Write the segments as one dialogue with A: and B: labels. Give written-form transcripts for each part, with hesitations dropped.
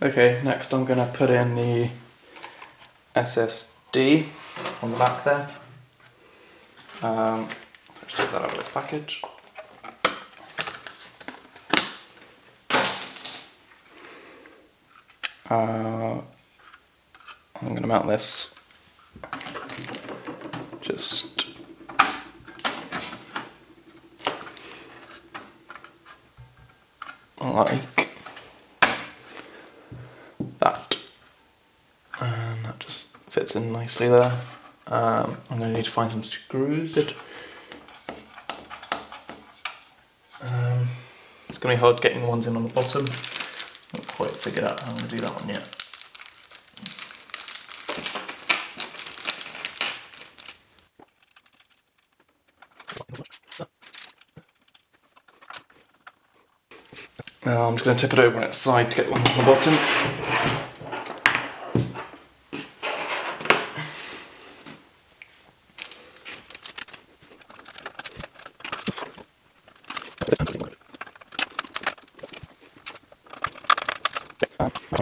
A: Okay, next I'm going to put in the SSD on the back there. Let's take that out of this package. I'm going to mount this just like that, and that just fits in nicely there. I'm going to need to find some screws. It's going to be hard getting the ones in on the bottom. Not quite figured out how I'm going to do that one yet. I'm just going to tip it over on its side to get one on the bottom.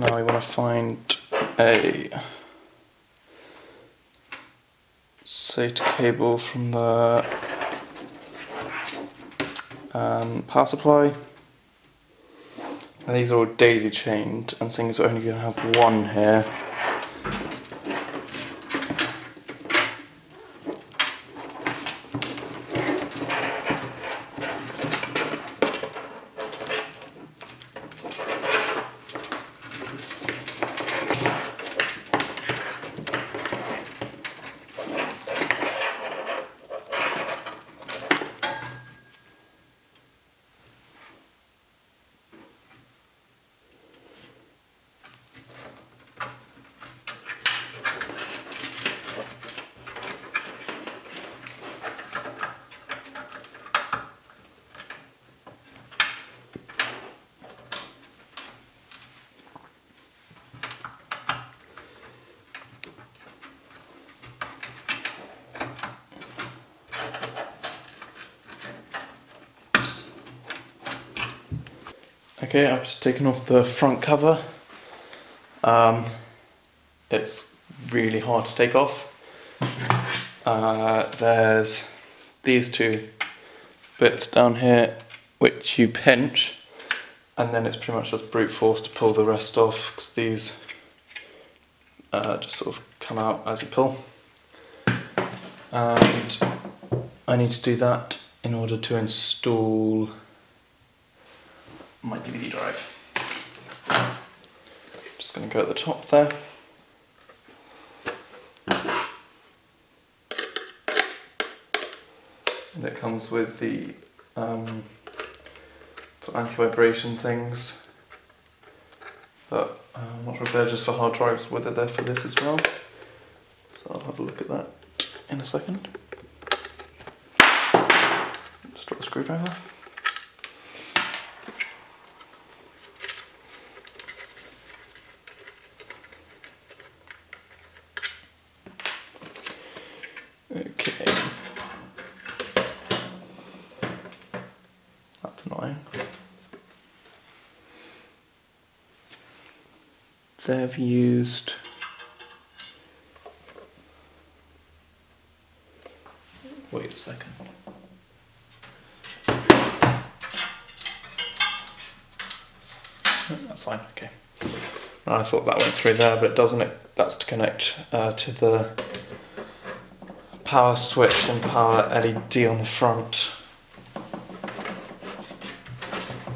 A: Now we want to find a SATA cable from the power supply. And these are all daisy chained, and seeing as we're only going to have one here, okay, I've just taken off the front cover. It's really hard to take off. There's these two bits down here which you pinch, and then it's pretty much just brute force to pull the rest off, because these just sort of come out as you pull. And I need to do that in order to install my DVD drive. Just going to go at the top there. And it comes with the sort of anti-vibration things, but I'm not sure if they're just for hard drives, whether they're for this as well. So I'll have a look at that in a second. Just drop the screwdriver. Okay. That's annoying. They've used wait a second. That's fine, okay. I thought that went through there, but it doesn't. That's to connect to the power switch and power LED on the front.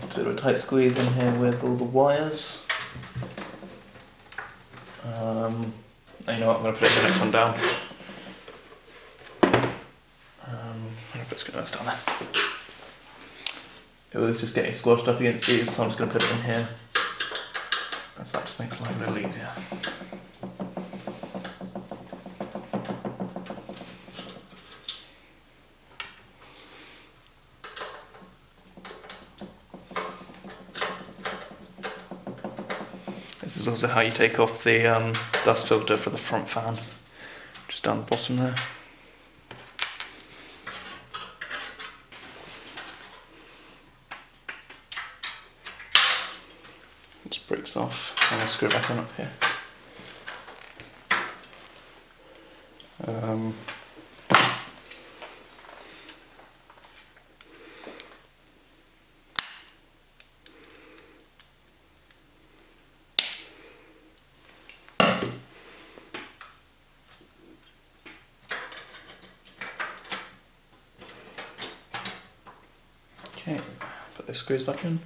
A: It's a bit of a tight squeeze in here with all the wires. You know what, I'm going to put the next one down. I'm going to put screws down there. It was just getting squashed up against these, so I'm just going to put it in here. That just makes life a little easier. This is also how you take off the dust filter for the front fan, just down the bottom there. Just break sticks off, and I'll screw it back on up here. Okay, put the screws back in.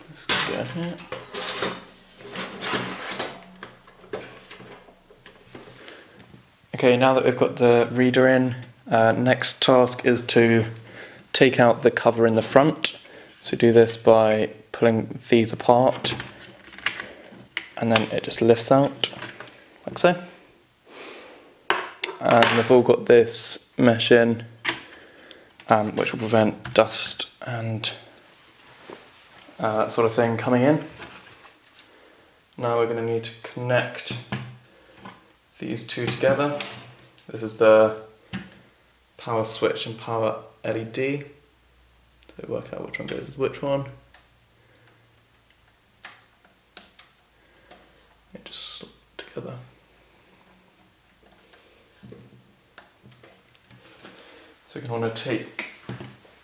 A: Let's go down here. Okay, now that we've got the reader in, next task is to take out the cover in the front. So do this by pulling these apart, and then it just lifts out, like so. And they've all got this mesh in, which will prevent dust and that sort of thing coming in. Now we're going to need to connect these two together. This is the power switch and power LED. So work out which one goes with which one. It just slip together. So you're going to want to take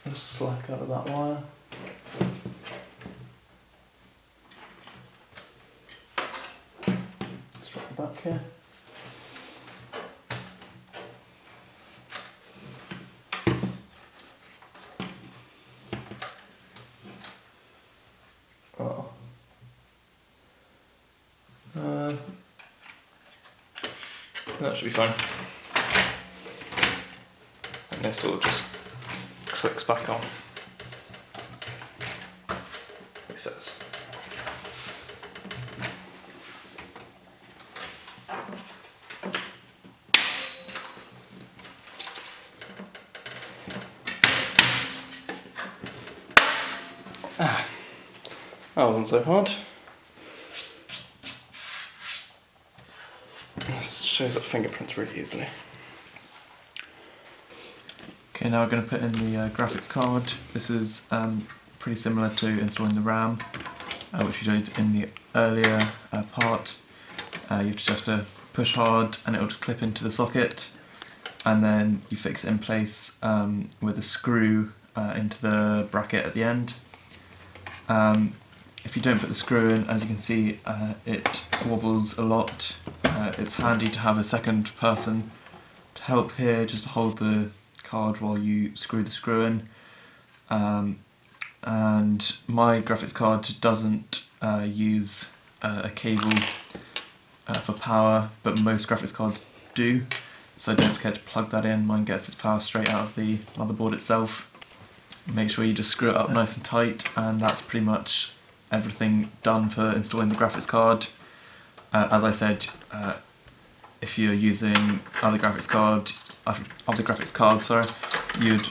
A: the slack out of that wire. Strap it back here. Oh. That should be fine. And this all just clicks back on. It says. That wasn't so hard. This shows up fingerprints really easily. Okay, now we're going to put in the graphics card. This is pretty similar to installing the RAM, which we did in the earlier part. You just have to push hard and it will just clip into the socket, and then you fix it in place with a screw into the bracket at the end. If you don't put the screw in, as you can see, it wobbles a lot. It's handy to have a second person to help here, just to hold the card while you screw the screw in. And my graphics card doesn't use a cable for power, but most graphics cards do, so don't forget to plug that in. Mine gets its power straight out of the motherboard itself. Make sure you just screw it up nice and tight, and that's pretty much everything done for installing the graphics card. As I said, if you're using other graphics cards, you'd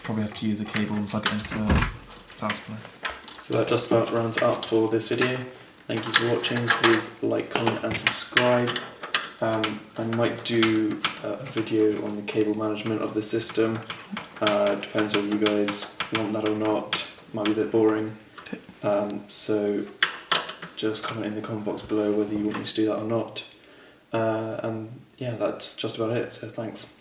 A: probably have to use a cable and plug it into a power supply. So that just about rounds it up for this video. Thank you for watching. Please like, comment and subscribe. I might do a video on the cable management of the system. Depends whether you guys want that or not. Might be a bit boring. So just comment in the comment box below whether you want me to do that or not. And yeah, that's just about it, so thanks.